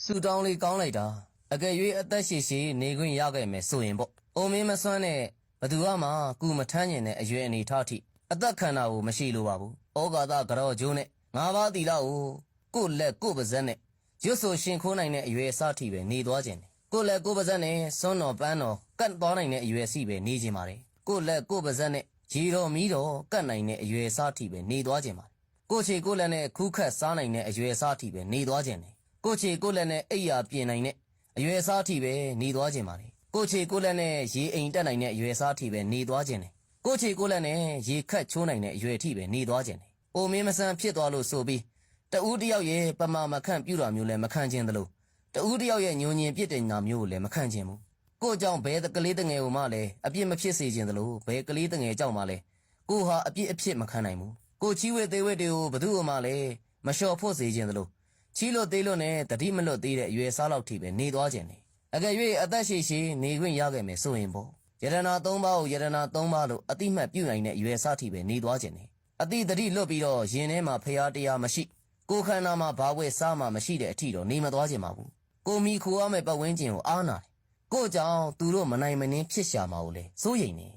ဆူတောင်းလေးကောင်းလိုက်တာအကယ်၍အသက်ရှည်ရှည်နေခွင့်ရခဲ့မယ်ဆိုရင်ပေါ့။အိုမင်းမစွမ်းနဲ့ဘသူမှကူမထမ်းကျင်တဲ့အရွယ်အနေထားထိအသက်ခန္ဓာကိုမရှိလိုပါဘူး။ဩဃာသကြောကျိုးနဲ့ငါးပါးသီလကိုလက်ကိုပါဇက်နဲ့ရွတ်ဆိုရှင်ခိုးနိုင်တဲ့အရွယ်အစားထိပဲနေသွားခြင်းတယ်။ကိုလက်ကိုပါဇက်နဲ့စွန်းတော်ပန်းတော်ကတ်သွားနိုင်တဲ့အရွယ်စီပဲနေခြင်းပါတယ်။ကိုလက်ကိုပါဇက်နဲ့ရေတော်မီးတော်ကတ်နိုင်တဲ့အရွယ်အစားထိပဲနေသွားခြင်းပါတယ်။ကိုချေကိုလက်နဲ့ခူးခတ်စားနိုင်တဲ့အရွယ်အစားထိပဲနေသွားခြင်းတယ်။ကိုချေကိုလက်နဲ့အိယာပြင်နိုင်တဲ့အရွယ်အစားထိပဲနေသွားခြင်းပါလေကိုချေကိုလက်နဲ့ရေအိမ်တက်နိုင်တဲ့အရွယ်အစားထိပဲနေသွားခြင်းတယ်ကိုချေကိုလက်နဲ့ရေခတ်ချိုးနိုင်တဲ့အရွယ်ထိပဲနေသွားခြင်းတယ်အိုမင်းမဆန်ဖြစ်သွားလို့ဆိုပြီးတဦးတယောက်ရဲ့ပမာမခန့်ပြူတာမျိုးလည်းမခံခြင်းသလိုတဦးတယောက်ရဲ့ညဉ့်ညင်ပြစ်တင်တာမျိုးကိုလည်းမခံခြင်းဘူးကိုကြောင့်ဘဲကလေးတငယ်ကိုမှလည်းအပြစ်မဖြစ်စေခြင်းသလိုဘဲကလေးတငယ်ကြောင့်မှလည်းကိုဟာအပြစ်အဖြစ်မခံနိုင်ဘူးကိုချီဝဲသေးဝဲတွေကိုဘသူ့မှလည်းမလျှော်ဖို့စေခြင်းသလိုချီလို့သေးလို့နဲ့တတိမလွတ်သေးတဲ့အရွယ်စားလောက်ထိပဲနေသွားခြင်းတယ်အကယ်၍အသက်ရှည်ရှည်နေခွင့်ရခဲ့မယ်ဆိုရင်ပေါ့ယတနာ၃ပါးကိုယတနာ၃ပါးလို့အတိမတ်ပြုနိုင်တဲ့အရွယ်စားထိပဲနေသွားခြင်းတယ်အတိတတိလွတ်ပြီးတော့ရင်ထဲမှာဖျားတရားမရှိကိုခန္ဓာမှာဘာဝဲစားမှမရှိတဲ့အထိတော့နေမသွားခြင်းပါဘူးကိုမိခိုရမယ့်ပတ်ဝန်းကျင်ကိုအားနာတယ်ကိုကြောင့်သူတို့မနိုင်မနှင်းဖြစ်ရှာမှာကိုလေစိုးရိမ်နေ